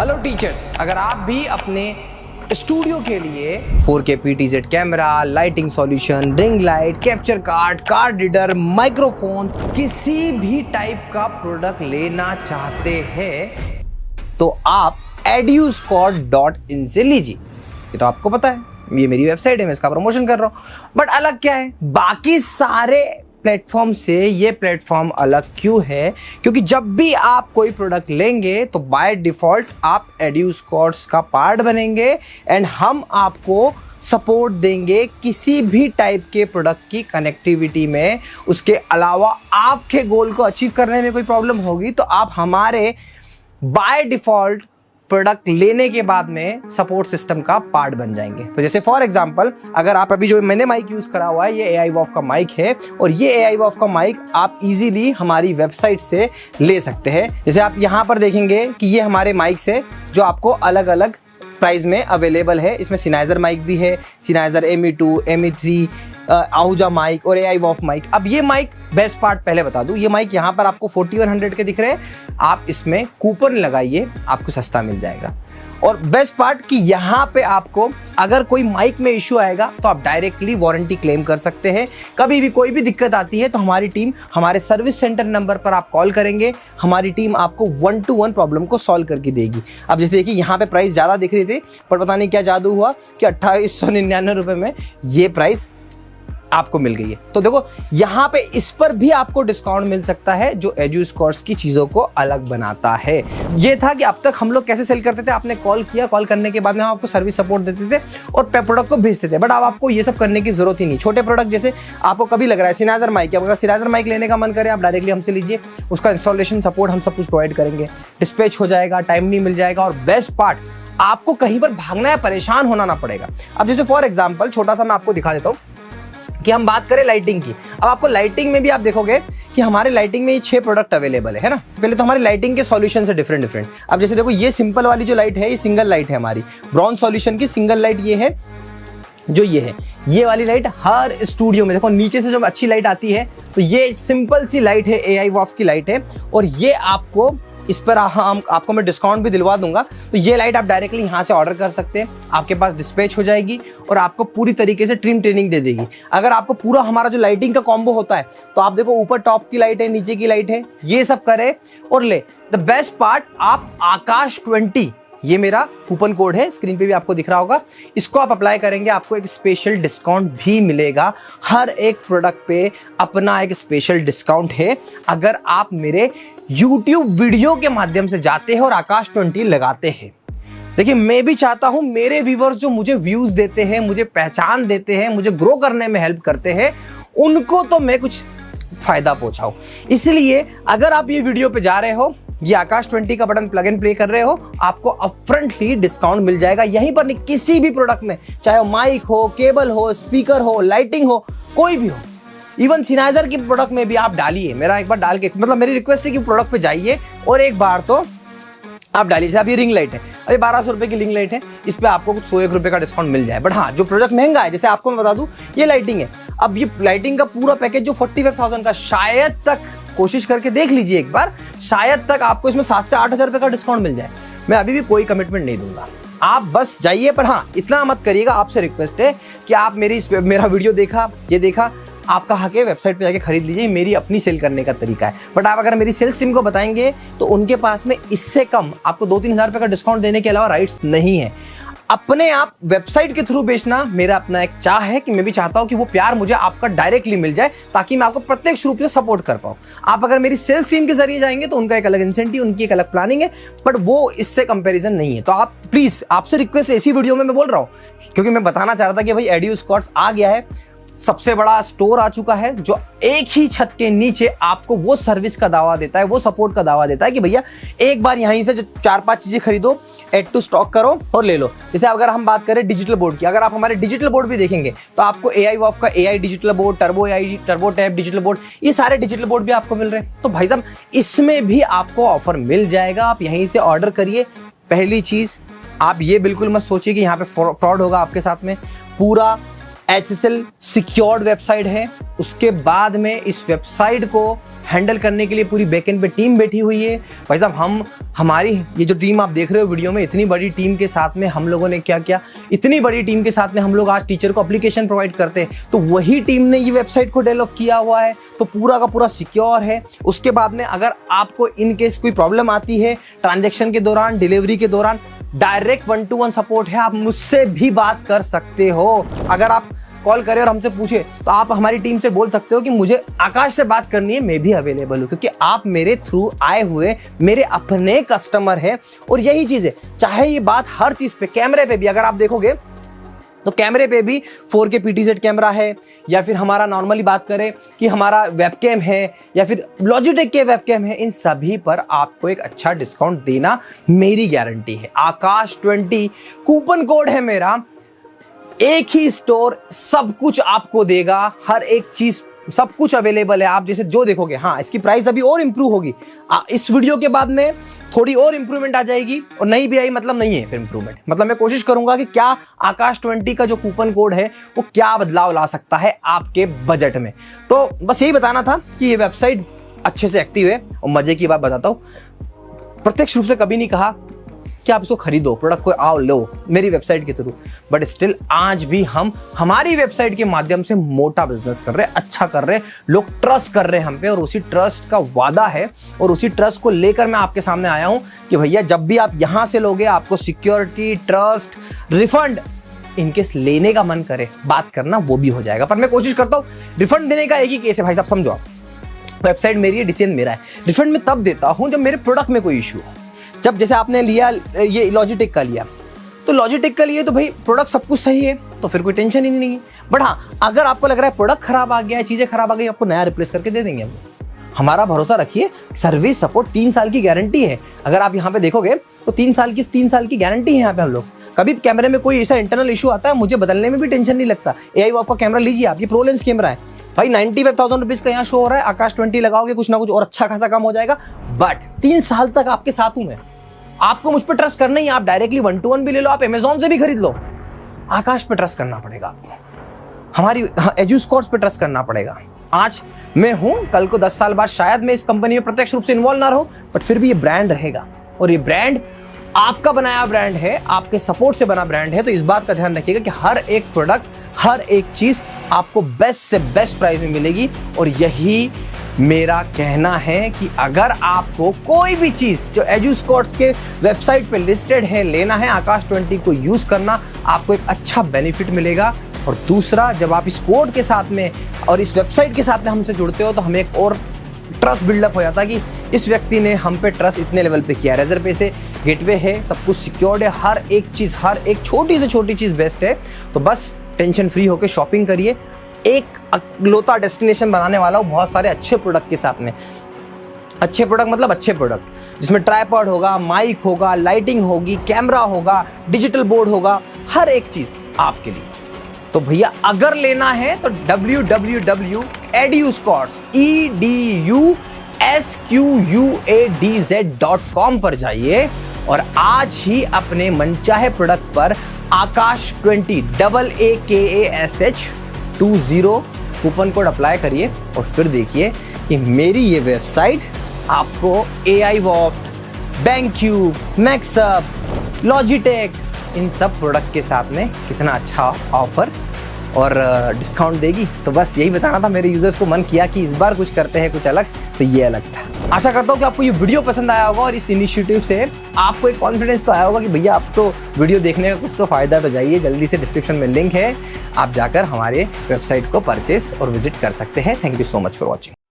Hello teachers, अगर आप भी अपने स्टूडियो के लिए 4K PTZ camera, lighting solution, ring light, capture card reader, microphone, किसी भी टाइप का प्रोडक्ट लेना चाहते हैं तो आप edusquad.in से लीजिए। ये तो आपको पता है, ये मेरी वेबसाइट है, मैं इसका प्रमोशन कर रहा हूं। बट अलग क्या है बाकी सारे प्लेटफॉर्म से? ये प्लेटफॉर्म अलग क्यों है? क्योंकि जब भी आप कोई प्रोडक्ट लेंगे तो बाय डिफॉल्ट आप edusquad का पार्ट बनेंगे एंड हम आपको सपोर्ट देंगे किसी भी टाइप के प्रोडक्ट की कनेक्टिविटी में। उसके अलावा आपके गोल को अचीव करने में कोई प्रॉब्लम होगी तो आप हमारे बाय डिफॉल्ट प्रोडक्ट लेने के बाद में सपोर्ट सिस्टम का पार्ट बन जाएंगे। तो जैसे फॉर एग्जांपल, अगर आप अभी जो मैंने माइक यूज करा हुआ है, ये AI WOF का माइक है और ये AI WOF का माइक आप इजीली हमारी वेबसाइट से ले सकते हैं। जैसे आप यहाँ पर देखेंगे कि ये हमारे माइक्स है जो आपको अलग अलग प्राइस में अवेलेबल है। इसमें Sennheiser माइक भी है, Sennheiser ME2, ME3, Ahuja mic और AI WOF माइक। अब ये माइक बेस्ट पार्ट पहले बता दूं, ये माइक यहाँ पर आपको 4100 के दिख रहे हैं, आप इसमें कूपन लगाइए, आपको सस्ता मिल जाएगा। और बेस्ट पार्ट कि यहाँ पे आपको अगर कोई माइक में इश्यू आएगा तो आप डायरेक्टली वारंटी क्लेम कर सकते हैं। कभी भी कोई भी दिक्कत आती है तो हमारी टीम हमारे सर्विस सेंटर नंबर पर आप कॉल करेंगे, हमारी टीम आपको 1-to-1 प्रॉब्लम को सॉल्व करके देगी। अब जैसे देखिए यहाँ पे प्राइस ज़्यादा दिख रही थी पर पता नहीं क्या जादू हुआ कि 2899 रुपये में ये प्राइस आपको मिल गई है। तो देखो यहाँ पे इस पर भी आपको डिस्काउंट मिल सकता है जो edusquad की चीजों को अलग बनाता है। ये था कि अब तक हम लोग कैसे सेल करते थे, आपने कॉल किया, कॉल करने के बाद में हम आपको सर्विस सपोर्ट देते थे और प्रोडक्ट को भेजते थे। बट अब आपको ये सब करने की जरूरत ही नहीं। छोटे प्रोडक्ट जैसे आपको कभी लग रहा है Sennheiser माइक, अगर Sennheiser माइक लेने का मन करे आप डायरेक्टली हमसे लीजिए, उसका इंस्टॉलेशन सपोर्ट हम सब कुछ प्रोवाइड करेंगे, डिस्पैच हो जाएगा, टाइम नहीं मिल जाएगा और बेस्ट पार्ट आपको कहीं पर भागना या परेशान होना ना पड़ेगा। अब जैसे फॉर एग्जाम्पल छोटा सा मैं आपको दिखा देता हूँ कि हम बात करें लाइटिंग की। अब आपको लाइटिंग में भी आप देखोगे कि हमारे लाइटिंग में ये 6 प्रोडक्ट अवेलेबल है ना। पहले तो हमारी लाइटिंग के सॉल्यूशन है डिफरेंट। अब जैसे देखो ये सिंपल वाली जो लाइट है ये सिंगल लाइट है, हमारी ब्रॉन्ज सॉल्यूशन की सिंगल लाइट ये है जो ये है। ये वाली लाइट हर स्टूडियो में देखो नीचे से जो अच्छी लाइट आती है तो ये सिंपल सी लाइट है, AI WOF की लाइट है और ये आपको इस पर आपको मैं डिस्काउंट भी दिलवा दूंगा। तो ये लाइट आप डायरेक्टली यहाँ से ऑर्डर कर सकते हैं, आपके पास डिस्पैच हो जाएगी और आपको पूरी तरीके से ट्रेनिंग दे देगी। अगर आपको पूरा हमारा जो लाइटिंग का कॉम्बो होता है तो आप देखो ऊपर टॉप की लाइट है, नीचे की लाइट है, ये सब करे और ले। द बेस्ट पार्ट, आप Akash20, ये मेरा कूपन कोड है, स्क्रीन पे भी आपको दिख रहा होगा, इसको आप अप्लाई करेंगे, आपको एक स्पेशल डिस्काउंट भी मिलेगा। हर एक प्रोडक्ट पे अपना एक स्पेशल डिस्काउंट है अगर आप मेरे YouTube वीडियो के माध्यम से जाते हैं और Akash20 लगाते हैं। देखिए मैं भी चाहता हूं मेरे व्यूअर्स जो मुझे व्यूज देते हैं, मुझे पहचान देते हैं, मुझे ग्रो करने में हेल्प करते हैं, उनको तो मैं कुछ फायदा पहुंचाऊं। इसलिए अगर आप ये वीडियो पे जा रहे हो, ये Akash20 का बटन प्लग एंड प्ले कर रहे हो, आपको अपफ्रंटली डिस्काउंट मिल जाएगा। यहीं पर नहीं, किसी भी प्रोडक्ट में, चाहे वो माइक हो, केबल हो, स्पीकर हो, लाइटिंग हो, कोई भी हो, इवन Sennheiser की प्रोडक्ट में भी आप डालिए। मेरा एक बार डाल के, मतलब मेरी रिक्वेस्ट है कि प्रोडक्ट पे जाइए और एक बार तो आप डालिए। जैसे अभी रिंग लाइट है, अभी 1200 रुपए की रिंग लाइट है, इस पे आपको कुछ 101 रुपए का डिस्काउंट मिल जाए। बट हाँ, जो प्रोडक्ट महंगा है, जैसे आपको मैं बता दूं, ये लाइटिंग है। अब ये लाइटिंग का पूरा पैकेज जो 45,000 का, शायद तक कोशिश करके देख लीजिए एक बार, शायद तक आपको इसमें 7 से 8 हजार रुपए का डिस्काउंट मिल जाए। मैं अभी भी कोई कमिटमेंट नहीं दूंगा, आप बस जाइए। पर हाँ, इतना मत करिएगा, आपसे रिक्वेस्ट है कि आप मेरा वीडियो देखा, ये देखा, आपका हक है, वेबसाइट पे जाके खरीद लीजिए, मेरी अपनी सेल करने का तरीका है। बट आप अगर मेरी सेल्स टीम को बताएंगे तो उनके पास में इससे कम आपको 2-3 हजार रुपए का डिस्काउंट देने के अलावा राइट्स नहीं है। अपने आप वेबसाइट के थ्रू बेचना मेरा अपना एक चाह है कि मैं भी चाहता हूं कि वो प्यार मुझे आपका डायरेक्टली मिल जाए ताकि मैं आपको प्रत्यक्ष रूप से सपोर्ट कर पाऊं। आप अगर मेरी सेल्स टीम के जरिए जाएंगे तो उनका एक अलग इंसेंटिव, उनकी एक अलग प्लानिंग है, बट वो इससे कंपैरिजन नहीं है। तो आप प्लीज, आपसे रिक्वेस्ट ऐसी वीडियो में मैं बोल रहा हूं क्योंकि मैं बताना चाह रहा था कि भाई edusquad आ गया है, सबसे बड़ा स्टोर आ चुका है जो एक ही छत के नीचे आपको वो सर्विस का दावा देता है, वो सपोर्ट का दावा देता है कि भैया एक बार यहीं से 4-5 चीजें खरीदो, एड टू स्टॉक करो और ले लो। जैसे अगर हम बात करें डिजिटल बोर्ड की, अगर आप हमारे डिजिटल बोर्ड भी देखेंगे तो आपको AI WOF का AI digital board, turbo AI, turbo tab digital board, ये सारे डिजिटल बोर्ड भी आपको मिल रहे हैं। तो भाई साहब इसमें भी आपको ऑफर मिल जाएगा, आप यहीं से ऑर्डर करिए। पहली चीज, आप ये बिल्कुल मत सोचिए कि यहाँ पे फ्रॉड होगा आपके साथ में। पूरा HSL सिक्योर्ड वेबसाइट है। उसके बाद में इस वेबसाइट को हैंडल करने के लिए पूरी बैकएंड पे टीम बैठी हुई है। भाई साहब हमारी ये जो टीम आप देख रहे हो वीडियो में, इतनी बड़ी टीम के साथ में हम लोगों ने क्या किया, इतनी बड़ी टीम के साथ में हम लोग आज टीचर को एप्लीकेशन प्रोवाइड करते हैं, तो वही टीम ने ये वेबसाइट को डेवलप किया हुआ है, तो पूरा का पूरा सिक्योर है। उसके बाद में अगर आपको इन केस कोई प्रॉब्लम आती है ट्रांजैक्शन के दौरान, डिलीवरी के दौरान, डायरेक्ट 1-to-1 सपोर्ट है, आप मुझसे भी बात कर सकते हो। अगर आप कॉल करें और हमसे पूछे तो आप हमारी टीम से बोल सकते हो कि मुझे आकाश से बात करनी है, मैं भी अवेलेबल हूं, क्योंकि आप मेरे थ्रू आए हुए मेरे अपने कस्टमर हैं। और यही चीज है, चाहे ये बात हर चीज पे, कैमरे पे भी अगर आप देखोगे तो कैमरे पे भी 4K PTZ कैमरा है, या फिर हमारा नॉर्मली बात करें कि हमारा वेबकैम है, या फिर लॉजिटेक के वेबकैम है, इन सभी पर आपको एक अच्छा डिस्काउंट देना मेरी गारंटी है। आकाश 20 कूपन कोड है मेरा, एक ही स्टोर सब कुछ आपको देगा, हर एक चीज सब कुछ अवेलेबल है। आप जैसे जो देखोगे, हाँ इसकी प्राइस अभी और इंप्रूव होगी, इस वीडियो के बाद में थोड़ी और इंप्रूवमेंट आ जाएगी, और नहीं भी आई मतलब नहीं है फिर इंप्रूवमेंट, मतलब मैं कोशिश करूंगा कि क्या आकाश 20 का जो कूपन कोड है वो क्या बदलाव ला सकता है आपके बजट में। तो बस यही बताना था कि ये वेबसाइट अच्छे से एक्टिव है। और मजे की बात बताता हूँ, प्रत्यक्ष रूप से कभी नहीं कहा कि आप इसको खरीदो, प्रोडक्ट को आओ लो मेरी वेबसाइट के थ्रू, बट स्टिल आज भी हम हमारी वेबसाइट के माध्यम से मोटा बिजनेस कर रहे हैं, अच्छा कर रहे हैं, लोग ट्रस्ट कर रहे हैं हम पे, और उसी ट्रस्ट का वादा है और उसी ट्रस्ट को लेकर मैं आपके सामने आया हूं कि भैया जब भी आप यहां से लोगे, आपको सिक्योरिटी, ट्रस्ट, रिफंड इनकेस लेने का मन करे, बात करना वो भी हो जाएगा। पर मैं कोशिश करता हूँ, रिफंड देने का एक ही केस है भाई साहब, समझो आप, वेबसाइट मेरी है, डिसीजन मेरा है। रिफंड मैं तब देता हूं जब मेरे प्रोडक्ट में कोई इशू हो। जब जैसे आपने लिया ये लॉजिटेक का लिया, तो लॉजिटेक का लिए तो भाई प्रोडक्ट सब कुछ सही है, तो फिर कोई टेंशन ही नहीं है। बट हाँ, अगर आपको लग रहा है प्रोडक्ट खराब आ गया है, चीजें खराब आ गई, आपको नया रिप्लेस करके दे देंगे हम। हमारा भरोसा रखिए, सर्विस सपोर्ट 3 साल की गारंटी है। अगर आप यहाँ पे देखोगे तो 3 साल की गारंटी है यहाँ पे हम लोग। कभी कैमरे में कोई ऐसा इंटरनल इशू आता है, मुझे बदलने में भी टेंशन नहीं लगता। AI आपका कैमरा लीजिए आप, ये प्रो लेंस कैमरा है भाई, 95,000 रुपीज का यहाँ शो हो रहा है। आकाश 20 लगाओगे, कुछ ना कुछ और अच्छा खासा काम हो जाएगा। बट 3 साल तक आपके साथ हूं मैं, आपको मुझ पर ट्रस्ट करना ही, आप डायरेक्टली 1-to-1 भी ले लो, आप अमेजॉन से भी खरीद लो, आकाश पे ट्रस्ट करना पड़ेगा आपको, हमारी एजुस्कॉर्स पे ट्रस्ट करना पड़ेगा। आज मैं हूं, कल को 10 साल बाद शायद मैं इस कंपनी में प्रत्यक्ष रूप से इन्वॉल्व ना रहूं, बट फिर भी ये ब्रांड रहेगा, और ये ब्रांड आपका बनाया ब्रांड है, आपके सपोर्ट से बना ब्रांड है। तो इस बात का ध्यान रखिएगा कि हर एक प्रोडक्ट, हर एक चीज आपको बेस्ट से बेस्ट प्राइस में मिलेगी। और यही मेरा कहना है कि अगर आपको कोई भी चीज जो एजुस्कॉर्स के वेबसाइट पे लिस्टेड है लेना है, आकाश 20 को यूज करना, आपको एक अच्छा बेनिफिट मिलेगा। और दूसरा, जब आप इस कोड के साथ में और इस वेबसाइट के साथ में हमसे जुड़ते हो, तो हमें एक और ट्रस्ट बिल्डअप हो जाता है कि इस व्यक्ति ने हम पे ट्रस्ट इतने लेवल पे किया। रेजर पे से गेटवे है, सब कुछ सिक्योर्ड है, हर एक चीज, हर एक छोटी से छोटी चीज बेस्ट है। तो बस टेंशन फ्री होकर शॉपिंग करिए। एक अकलौता डेस्टिनेशन बनाने वाला हूँ बहुत सारे अच्छे प्रोडक्ट के साथ में। अच्छे प्रोडक्ट मतलब अच्छे प्रोडक्ट जिसमें ट्राइपॉड होगा, माइक होगा, लाइटिंग होगी, कैमरा होगा, डिजिटल बोर्ड होगा, हर एक चीज आपके लिए। तो भैया अगर लेना है तो www.eduscorts.com पर जाइए और आज ही अपने मनचाहे प्रोडक्ट पर आकाश 20 AAKASH20 कूपन कोड अप्लाई करिए। और फिर देखिए कि मेरी ये वेबसाइट आपको AI वॉफ्ट, बैंक्यूब, मैक्सअप, लॉजिटेक इन सब प्रोडक्ट के साथ में कितना अच्छा ऑफर और डिस्काउंट देगी। तो बस यही बताना था, मेरे यूजर्स को मन किया कि इस बार कुछ करते हैं कुछ अलग, तो ये अलग था। आशा करता हूँ कि आपको ये वीडियो पसंद आया होगा और इस इनिशिएटिव से आपको एक कॉन्फिडेंस तो आया होगा कि भैया अब तो वीडियो देखने का कुछ तो फायदा। तो जाइए जल्दी से, डिस्क्रिप्शन में लिंक है, आप जाकर हमारे वेबसाइट को परचेस और विजिट कर सकते हैं। Thank you so much for watching.